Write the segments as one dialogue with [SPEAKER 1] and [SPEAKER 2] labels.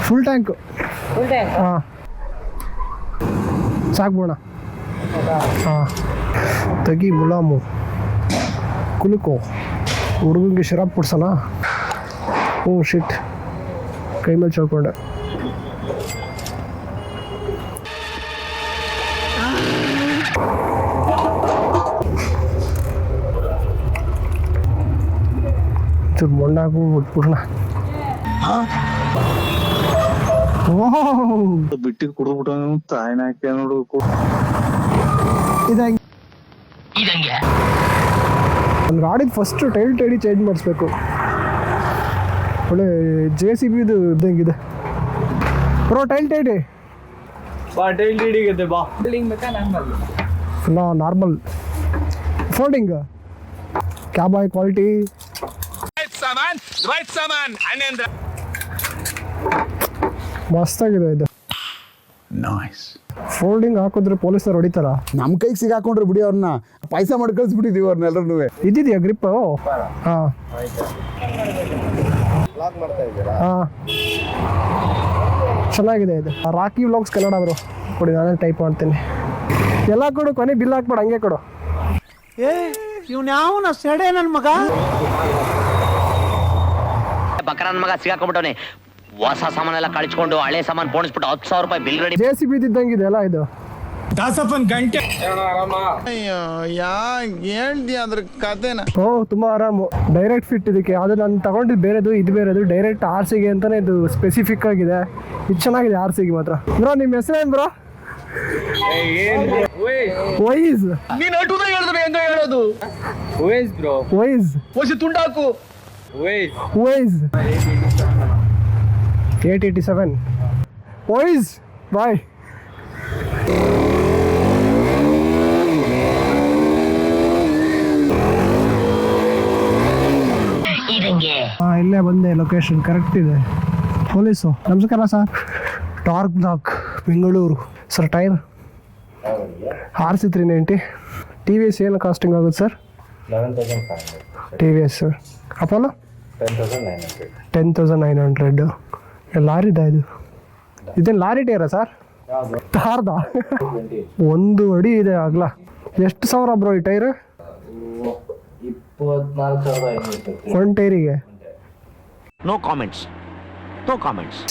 [SPEAKER 1] full tank ಹಾಂ ಸಾಕ್ಬೋಣ ಹಾಂ ತೆಗಿ ಮುಲಾಮು ಕುಲುಕೋ ಹುಡುಗಂಗೆ ಶಿರಾಪ್ ಕೊಡ್ಸೋಣ ಓ ಶಿಟ್ ಕೈ ಮೇಲೆ ಚಳ್ಕೊಂಡೆ ಚೂರು ಮೊಂಡಾಗು ಬಿಟ್ಬಿಡೋಣ
[SPEAKER 2] ಬಿಟ್ಟಿ ಕುಡ್ಬಿಟ್ಟು ತಾಯಿನ ಹಾಕಿ ನೋಡು
[SPEAKER 1] ಒಂದು ಗಾಡಿದು ಫಸ್ಟ್ ಟೈಲ್ ಟೈಡಿ ಚೇಂಜ್ ಮಾಡಿಸ್ಬೇಕು ಒಳ್ಳೆ JCB ಇದು ಇದ್ದಂಗಿದೆ ಬ್ರೋ ಟೈಲ್ ಟೈಡಿ ನಾರ್ಮಲ್ ಫೋಲ್ಡಿಂಗ್ ಕ್ಯಾಬ್ ಆಯ್ ಕ್ವಾಲಿಟಿ ಮಸ್ತಾಗಿದೆ ಇದು ಫೋಲ್ಡಿಂಗ್ ಹಾಕಿದ್ರೆ ಪೊಲೀಸರು ಹೊಡಿತಾರ
[SPEAKER 3] ನಮ್ ಕೈಗೆ ಸಿಗಾಕೊಂಡ್ರೆ ಬಿಡಿ ಅವ್ರನ್ನ ಪೈಸಾ ಮಾಡಿ ಕಳ್ಸಿಬಿಟ್ಟಿದೀವಿ ಅವ್ರನ್ನೆಲ್ಲರೂ
[SPEAKER 1] ಇದ್ದಿದ್ಯಾ ಗ್ರಿಪ್ ಹಾಂ ಹಾಂ ಚೆನ್ನಾಗಿದೆ ಇದು ರಾಕಿ ವ್ಲಾಗ್ಸ್ ಕನ್ನಡ ಅವರು ಕೊಡಿ ನಾನೇ ಟೈಪ್ ಮಾಡ್ತೀನಿ ಎಲ್ಲ ಕೊಡು ಕೊನೆ ಬಿಲ್ ಹಾಕ್ಬೇಡ ಹಂಗೆ ಕೊಡು
[SPEAKER 4] ಇವ್ನ್ಯಾವನ ಸೆಡೆ ನನ್ನ ಮಗ
[SPEAKER 5] ಬಕರ ನನ್ನ ಮಗ ಸಿಗಾಕೊಂಡ್ಬಿಟ್ಟವನೆ ಹೊಸ ಸಾಮಾನೆಲ್ಲ ಕಳಿಸ್ಕೊಂಡು ಹಳೆ ಸಾಮಾನು ಪೋಣಿಸ್ಬಿಟ್ಟು 10,000 ರೂಪಾಯಿ ಬಿಲ್ ರೆಡಿ
[SPEAKER 1] JCB ಇದ್ದಂಗಿದೆ ಅಲ್ಲ ಇದು
[SPEAKER 4] ದಾಸಪ್ಪನ್ ಗಂಟೆ
[SPEAKER 3] ಅದ್ರ ಕತೆನ
[SPEAKER 1] ಓ ತುಂಬಾ ಆರಾಮು ಡೈರೆಕ್ಟ್ ಫಿಟ್ ಇದಕ್ಕೆ ಅದು ನಾನು ತಗೊಂಡಿದ್ದು ಬೇರೆದು ಇದು ಬೇರೆದು ಡೈರೆಕ್ಟ್ RCಗೆ ಅಂತಾನೆ ಇದು ಸ್ಪೆಸಿಫಿಕ್ ಆಗಿದೆ ಇದು ಚೆನ್ನಾಗಿದೆ RCಗೆ ಮಾತ್ರ ಬ್ರೋ ನಿಮ್ಮ ಹೆಸರೇನು ಬ್ರೋ ವೈಸ್
[SPEAKER 4] ನೀನ್ ಅಟುದ ಹೇಳಿದ್ರೆ ಹೆಂಗ ಹೇಳೋದು ವೈಸ್ ಬ್ರೋ
[SPEAKER 1] ವೈಸ್
[SPEAKER 4] ಓಸಿ ತುಂಡಾಕು
[SPEAKER 1] ವೈಸ್ 887 ವೈಸ್ ಬಾಯ್ ಇಲ್ಲೇ ಬಂದೆ ಲೊಕೇಶನ್ ಕರೆಕ್ಟ್ ಇದೆ ಪೊಲೀಸು ನಮಸ್ಕಾರ sir torque block Bengaluru sir tyre RC 390 TVS ಏನು ಕಾಸ್ಟಿಂಗ್ ಆಗುತ್ತೆ ಸರ್ TVS ಅಪೋಲೋ 10,900 ಲಾರಿದ ಇದೇನು ಲಾರಿ ಟೈರಾ ಸರ್ ತಾರ್ದ 1 ಅಡಿ ಇದೆ ಆಗಲ್ಲ ಎಷ್ಟು ಸಾವಿರ ಬ್ರೋ ಈ ಟೈರ್
[SPEAKER 6] 24,500
[SPEAKER 1] ಒಂದು ಟೈರಿಗೆ
[SPEAKER 5] ನೋ ಕಾಮೆಂಟ್ಸ್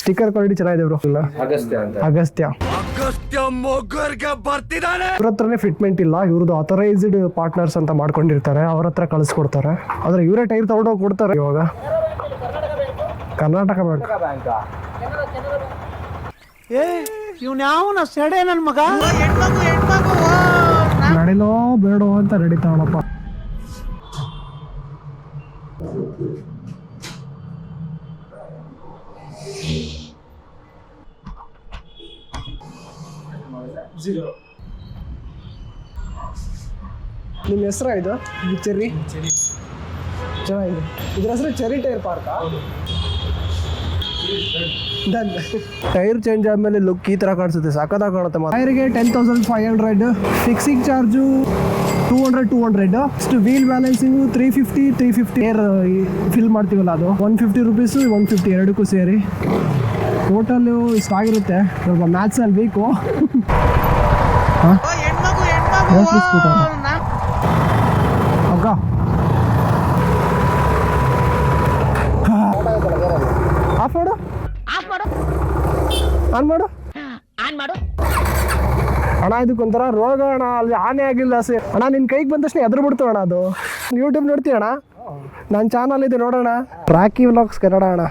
[SPEAKER 1] ಸ್ಟಿಕ್ಕರ್ ಕ್ವಾಲಿಟಿ ಚೆನ್ನಾಗಿದೆ ಬ್ರೋ ಅಗಸ್ತ್ಯ ಇವ್ರ ಹತ್ರನೇ ಫಿಟ್ಮೆಂಟ್ ಇಲ್ಲ ಇವ್ರದ್ದು ಆಥರೈಸ್ಡ್ ಪಾರ್ಟ್ನರ್ಸ್ ಅಂತ ಮಾಡ್ಕೊಂಡಿರ್ತಾರೆ ಅವ್ರ ಹತ್ರ ಕಳಿಸ್ಕೊಡ್ತಾರೆ ಆದ್ರೆ ಇವರೇ ಟೈರ್ ತಗೊಂಡೋಗಿ ಕೊಡ್ತಾರೆ ಇವಾಗ ಕರ್ನಾಟಕ ಬ್ಯಾಂಕ್
[SPEAKER 4] ಇವ್ನ್ಯಾವನ ಸೆಡೆ ನನ್ನ ಮಗ
[SPEAKER 1] ನಡಿಲೋ ಬೇಡೋ ಅಂತ ನಡೀತಾವಳಪ್ಪ ನಿಮ್ಮ ಹೆಸರು ಇದು ಚೆರ್ರಿ ಚೆನ್ನಾಗಿದೆ ಇದ್ರ ಹೆಸರು ಚೆರ್ರಿ ಟೈರ್ ಪಾರ್ಕಾ ಟೈರ್ ಚೇಂಜ್ ಆದಮೇಲೆ ಲುಕ್ ಈ ಥರ ಕಾಣಿಸುತ್ತೆ ಸಖತ್ತಾಗಿ ಕಾಣುತ್ತೆ ಟೈರ್ಗೆ 10,500 ಫಿಕ್ಸಿಂಗ್ ಚಾರ್ಜು 200 ಇಷ್ಟು ವೀಲ್ ಬ್ಯಾಲೆನ್ಸಿಂಗು 350 ಏರ್ ಫಿಲ್ ಮಾಡ್ತೀವಲ್ಲ ಅದು 150 ರುಪೀಸು 150 ಎರಡಕ್ಕೂ ಸೇರಿ ಟೋಟಲು ಇಷ್ಟಾಗಿರುತ್ತೆ ಸ್ವಲ್ಪ ಮ್ಯಾಥ್ಸಲ್ಲಿ ಬೇಕು ಅಕ್ಕ ಆಫ್ ಮಾಡು ಆನ್ ಮಾಡು ಅಣ್ಣ ಇದಕ್ಕೊಂಥರ ರೋಗ ಅಣ್ಣ ಅಲ್ಲಿ ಆನೆ ಆಗಿಲ್ಲ ಅಣ್ಣ ನಿನ್ನ ಕೈಗೆ ಬಂದ ತಕ್ಷಣ ಎದುರು ಬಿಡ್ತು ಅಣ್ಣ ಅದು ಯೂಟ್ಯೂಬ್ ನೋಡ್ತೀಯ ಅಣ್ಣ ನನ್ನ ಚಾನಲ್ ಇದೆ ನೋಡೋಣ ರಾಕಿ ವ್ಲಾಗ್ಸ್ ಕನ್ನಡ ಅಣ್ಣ